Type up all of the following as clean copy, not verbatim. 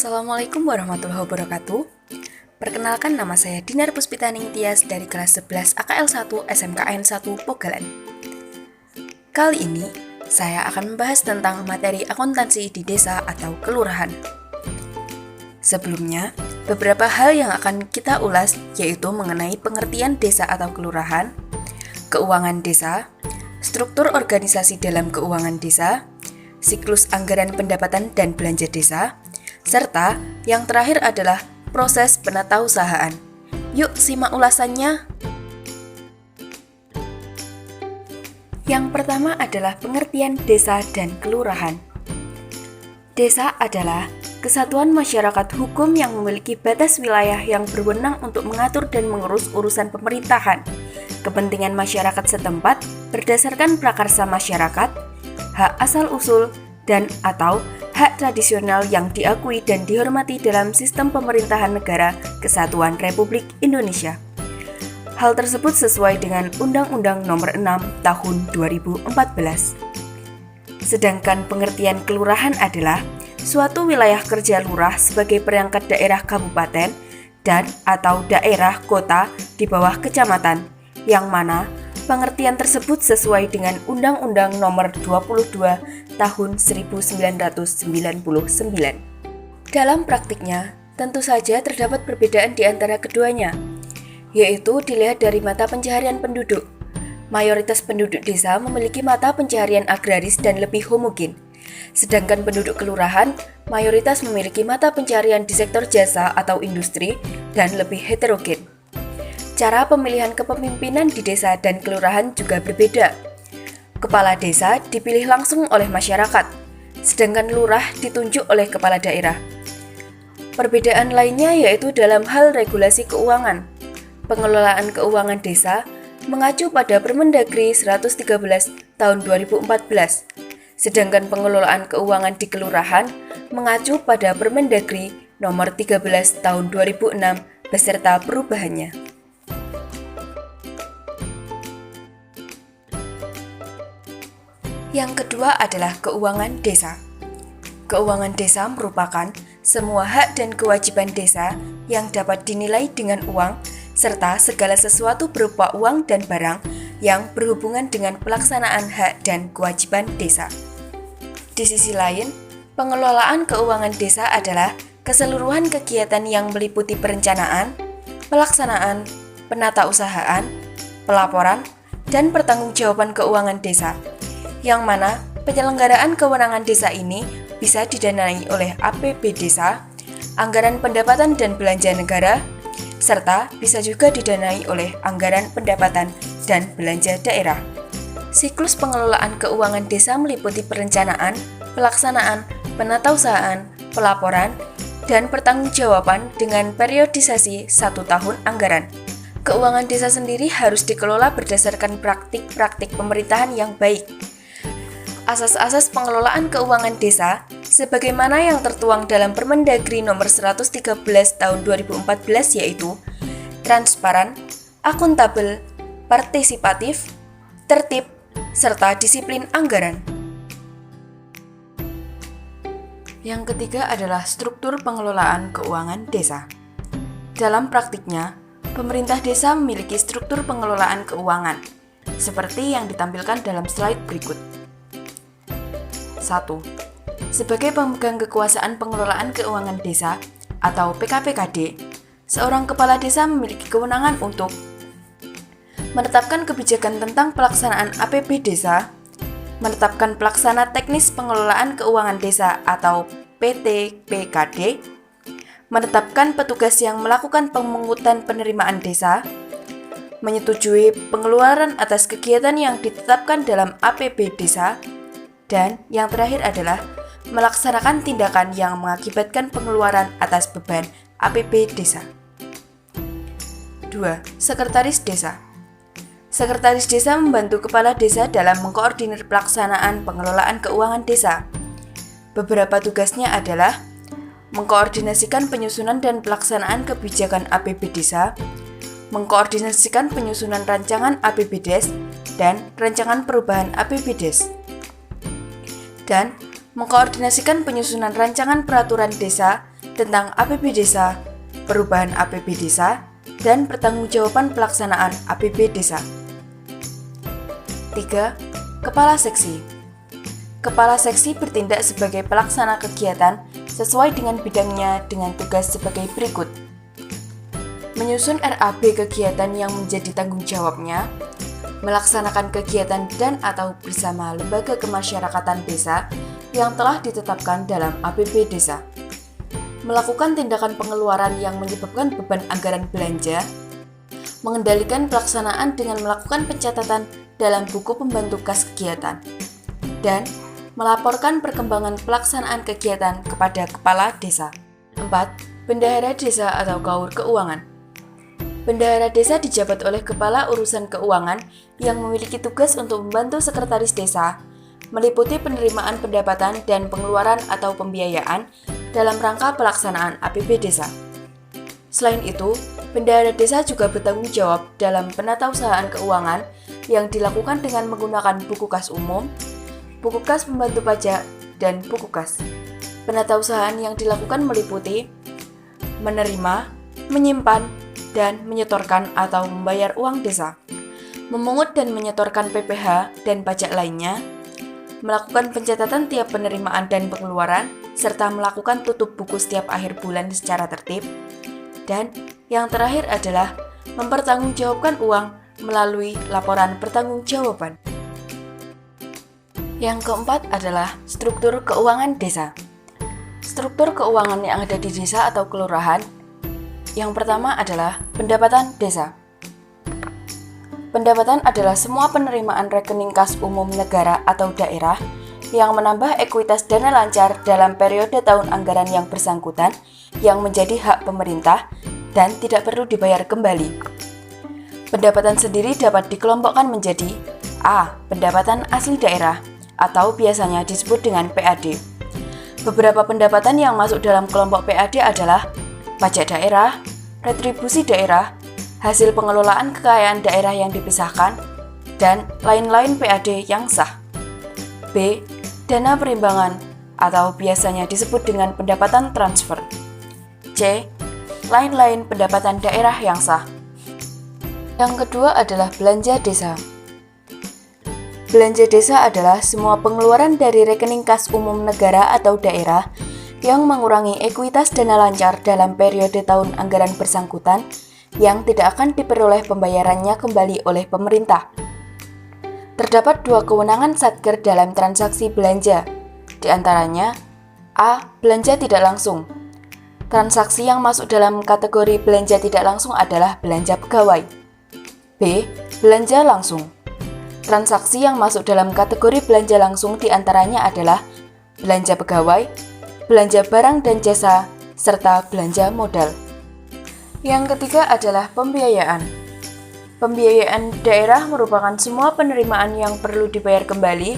Assalamualaikum warahmatullahi wabarakatuh. Perkenalkan, nama saya Dinar Puspitaning Tias dari kelas 11 AKL 1 SMKN 1 Pogalan. Kali ini saya akan membahas tentang materi akuntansi di desa atau kelurahan. Sebelumnya, beberapa hal yang akan kita ulas yaitu mengenai pengertian desa atau kelurahan, keuangan desa, struktur organisasi dalam keuangan desa, siklus anggaran pendapatan dan belanja desa, serta yang terakhir adalah proses penatausahaan. Yuk simak ulasannya. Yang pertama adalah pengertian desa dan kelurahan. Desa adalah kesatuan masyarakat hukum yang memiliki batas wilayah yang berwenang untuk mengatur dan mengurus urusan pemerintahan, kepentingan masyarakat setempat berdasarkan prakarsa masyarakat, hak asal-usul, dan atau hak tradisional yang diakui dan dihormati dalam sistem pemerintahan negara Kesatuan Republik Indonesia. Hal tersebut sesuai dengan Undang-Undang Nomor 6 Tahun 2014. Sedangkan pengertian kelurahan adalah suatu wilayah kerja lurah sebagai perangkat daerah kabupaten dan atau daerah kota di bawah kecamatan, yang mana pengertian tersebut sesuai dengan Undang-Undang Nomor 22 Tahun 1999. Dalam praktiknya, tentu saja terdapat perbedaan di antara keduanya, yaitu dilihat dari mata pencaharian penduduk. Mayoritas penduduk desa memiliki mata pencaharian agraris dan lebih homogen, sedangkan penduduk kelurahan mayoritas memiliki mata pencaharian di sektor jasa atau industri dan lebih heterogen. Cara pemilihan kepemimpinan di desa dan kelurahan juga berbeda. Kepala desa dipilih langsung oleh masyarakat, sedangkan lurah ditunjuk oleh kepala daerah. Perbedaan lainnya yaitu dalam hal regulasi keuangan. Pengelolaan keuangan desa mengacu pada Permendagri 113 tahun 2014, sedangkan pengelolaan keuangan di kelurahan mengacu pada Permendagri nomor 13 tahun 2006 beserta perubahannya. Yang kedua adalah keuangan desa. Keuangan desa merupakan semua hak dan kewajiban desa yang dapat dinilai dengan uang, serta segala sesuatu berupa uang dan barang yang berhubungan dengan pelaksanaan hak dan kewajiban desa. Di sisi lain, pengelolaan keuangan desa adalah keseluruhan kegiatan yang meliputi perencanaan, pelaksanaan, penatausahaan, pelaporan, dan pertanggungjawaban keuangan desa, yang mana penyelenggaraan kewenangan desa ini bisa didanai oleh APB desa, anggaran pendapatan dan belanja negara, serta bisa juga didanai oleh anggaran pendapatan dan belanja daerah. Siklus pengelolaan keuangan desa meliputi perencanaan, pelaksanaan, penatausahaan, pelaporan, dan pertanggungjawaban dengan periodisasi 1 tahun anggaran. Keuangan desa sendiri harus dikelola berdasarkan praktik-praktik pemerintahan yang baik. Asas-asas pengelolaan keuangan desa sebagaimana yang tertuang dalam Permendagri nomor 113 tahun 2014 yaitu transparan, akuntabel, partisipatif, tertib, serta disiplin anggaran. Yang ketiga adalah struktur pengelolaan keuangan desa. Dalam praktiknya, pemerintah desa memiliki struktur pengelolaan keuangan seperti yang ditampilkan dalam slide berikut. 1. Sebagai pemegang kekuasaan pengelolaan keuangan desa atau PKPKD, seorang kepala desa memiliki kewenangan untuk menetapkan kebijakan tentang pelaksanaan APB desa, menetapkan pelaksana teknis pengelolaan keuangan desa atau PTPKD, menetapkan petugas yang melakukan pemungutan penerimaan desa, menyetujui pengeluaran atas kegiatan yang ditetapkan dalam APB desa, dan yang terakhir adalah melaksanakan tindakan yang mengakibatkan pengeluaran atas beban APB desa. 2. Sekretaris desa. Sekretaris desa membantu kepala desa dalam mengkoordinir pelaksanaan pengelolaan keuangan desa. Beberapa tugasnya adalah mengkoordinasikan penyusunan dan pelaksanaan kebijakan APB desa, mengkoordinasikan penyusunan rancangan APBDes dan rancangan perubahan APBDes, dan mengkoordinasikan penyusunan rancangan peraturan desa tentang APB Desa, perubahan APB Desa, dan pertanggungjawaban pelaksanaan APB Desa. 3. Kepala Seksi. Kepala Seksi bertindak sebagai pelaksana kegiatan sesuai dengan bidangnya dengan tugas sebagai berikut. Menyusun RAB kegiatan yang menjadi tanggung jawabnya, melaksanakan kegiatan dan atau bersama lembaga kemasyarakatan desa yang telah ditetapkan dalam APB Desa, melakukan tindakan pengeluaran yang menyebabkan beban anggaran belanja, mengendalikan pelaksanaan dengan melakukan pencatatan dalam buku pembantu kas kegiatan, dan melaporkan perkembangan pelaksanaan kegiatan kepada Kepala Desa. 4. Bendahara Desa atau Kaur Keuangan. Bendahara Desa dijabat oleh Kepala Urusan Keuangan yang memiliki tugas untuk membantu Sekretaris Desa, meliputi penerimaan pendapatan dan pengeluaran atau pembiayaan dalam rangka pelaksanaan APB Desa. Selain itu, Bendahara Desa juga bertanggung jawab dalam penatausahaan keuangan yang dilakukan dengan menggunakan buku kas umum, buku kas pembantu pajak, dan buku kas. Penatausahaan yang dilakukan meliputi menerima, menyimpan, dan menyetorkan atau membayar uang desa, memungut dan menyetorkan PPh dan pajak lainnya, melakukan pencatatan tiap penerimaan dan pengeluaran, serta melakukan tutup buku setiap akhir bulan secara tertib, dan yang terakhir adalah mempertanggungjawabkan uang melalui laporan pertanggungjawaban. Yang keempat adalah struktur keuangan desa. Struktur keuangan yang ada di desa atau kelurahan. Yang pertama adalah pendapatan desa. Pendapatan adalah semua penerimaan rekening kas umum negara atau daerah yang menambah ekuitas dana lancar dalam periode tahun anggaran yang bersangkutan yang menjadi hak pemerintah dan tidak perlu dibayar kembali. Pendapatan sendiri dapat dikelompokkan menjadi A. Pendapatan asli daerah atau biasanya disebut dengan PAD. Beberapa pendapatan yang masuk dalam kelompok PAD adalah pajak daerah, retribusi daerah, hasil pengelolaan kekayaan daerah yang dipisahkan, dan lain-lain PAD yang sah. B. Dana perimbangan atau biasanya disebut dengan pendapatan transfer. C. Lain-lain pendapatan daerah yang sah. Yang kedua adalah belanja desa. Belanja desa adalah semua pengeluaran dari rekening kas umum negara atau daerah yang mengurangi ekuitas dana lancar dalam periode tahun anggaran bersangkutan yang tidak akan diperoleh pembayarannya kembali oleh pemerintah. Terdapat dua kewenangan Satker dalam transaksi belanja, di antaranya A. Belanja tidak langsung. Transaksi yang masuk dalam kategori belanja tidak langsung adalah belanja pegawai. B. Belanja langsung. Transaksi yang masuk dalam kategori belanja langsung di antaranya adalah belanja pegawai, belanja barang dan jasa, serta belanja modal. Yang ketiga adalah pembiayaan. Pembiayaan daerah merupakan semua penerimaan yang perlu dibayar kembali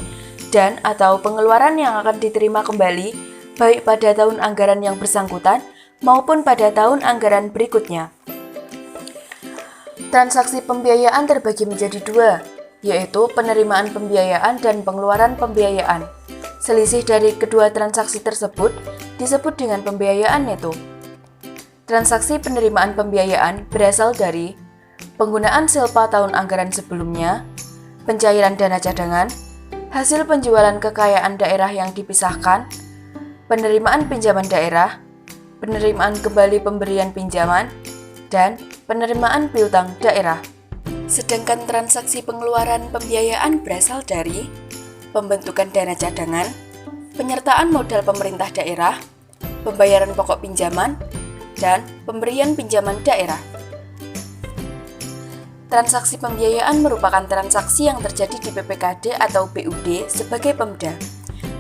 dan atau pengeluaran yang akan diterima kembali baik pada tahun anggaran yang bersangkutan maupun pada tahun anggaran berikutnya. Transaksi pembiayaan terbagi menjadi dua, yaitu penerimaan pembiayaan dan pengeluaran pembiayaan. Selisih dari kedua transaksi tersebut disebut dengan pembiayaan neto. Transaksi penerimaan pembiayaan berasal dari penggunaan silpa tahun anggaran sebelumnya, pencairan dana cadangan, hasil penjualan kekayaan daerah yang dipisahkan, penerimaan pinjaman daerah, penerimaan kembali pemberian pinjaman, dan penerimaan piutang daerah. Sedangkan transaksi pengeluaran pembiayaan berasal dari pembentukan dana cadangan, penyertaan modal pemerintah daerah, pembayaran pokok pinjaman, dan pemberian pinjaman daerah. Transaksi pembiayaan merupakan transaksi yang terjadi di PPKD atau BUD sebagai pemda.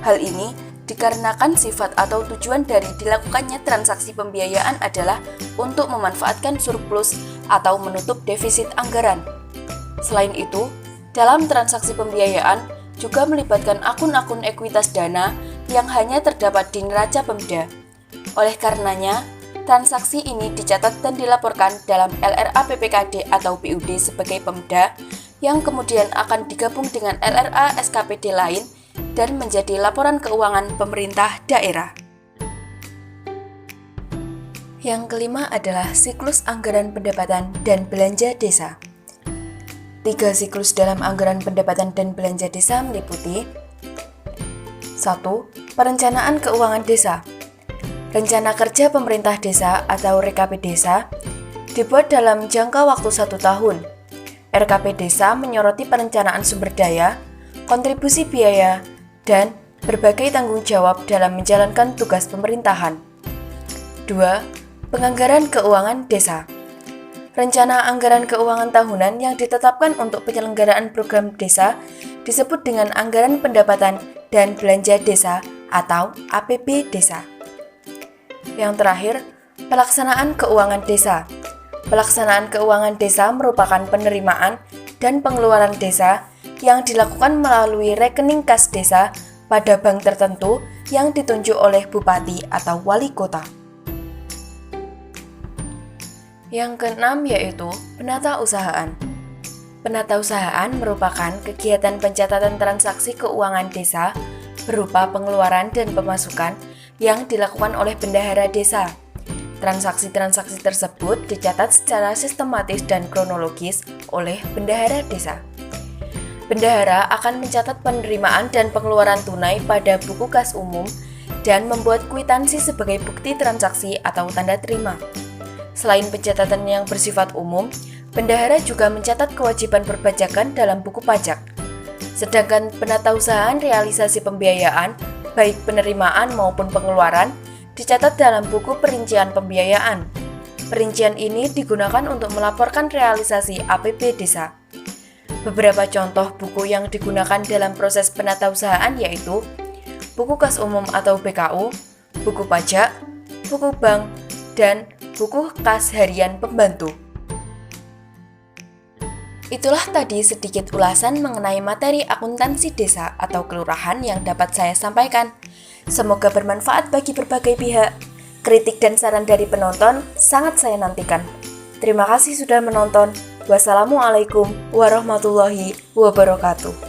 Hal ini dikarenakan sifat atau tujuan dari dilakukannya transaksi pembiayaan adalah untuk memanfaatkan surplus atau menutup defisit anggaran. Selain itu, dalam transaksi pembiayaan juga melibatkan akun-akun ekuitas dana yang hanya terdapat di neraca Pemda. Oleh karenanya, transaksi ini dicatat dan dilaporkan dalam LRA PPKD atau BUD sebagai Pemda yang kemudian akan digabung dengan LRA SKPD lain dan menjadi laporan keuangan pemerintah daerah. Yang kelima adalah siklus anggaran pendapatan dan belanja desa. 3 siklus dalam anggaran pendapatan dan belanja desa meliputi 1. Perencanaan keuangan desa. Rencana kerja pemerintah desa atau RKP desa dibuat dalam jangka waktu 1 tahun. RKP desa menyoroti perencanaan sumber daya, kontribusi biaya, dan berbagai tanggung jawab dalam menjalankan tugas pemerintahan. 2. Penganggaran keuangan desa. Rencana anggaran keuangan tahunan yang ditetapkan untuk penyelenggaraan program desa disebut dengan anggaran pendapatan dan belanja desa atau APB desa. Yang terakhir, pelaksanaan keuangan desa. Pelaksanaan keuangan desa merupakan penerimaan dan pengeluaran desa yang dilakukan melalui rekening kas desa pada bank tertentu yang ditunjuk oleh bupati atau wali kota. Yang keenam yaitu penata usahaan. Penata usahaan merupakan kegiatan pencatatan transaksi keuangan desa berupa pengeluaran dan pemasukan yang dilakukan oleh bendahara desa. Transaksi-transaksi tersebut dicatat secara sistematis dan kronologis oleh bendahara desa. Bendahara akan mencatat penerimaan dan pengeluaran tunai pada buku kas umum dan membuat kwitansi sebagai bukti transaksi atau tanda terima. Selain pencatatan yang bersifat umum, bendahara juga mencatat kewajiban perpajakan dalam buku pajak. Sedangkan penatausahaan realisasi pembiayaan, baik penerimaan maupun pengeluaran, dicatat dalam buku perincian pembiayaan. Perincian ini digunakan untuk melaporkan realisasi APB desa. Beberapa contoh buku yang digunakan dalam proses penatausahaan yaitu buku kas umum atau BKU, buku pajak, buku bank, dan buku kas harian pembantu. Itulah tadi sedikit ulasan mengenai materi akuntansi desa atau kelurahan yang dapat saya sampaikan. Semoga bermanfaat bagi berbagai pihak. Kritik dan saran dari penonton sangat saya nantikan. Terima kasih sudah menonton. Wassalamualaikum warahmatullahi wabarakatuh.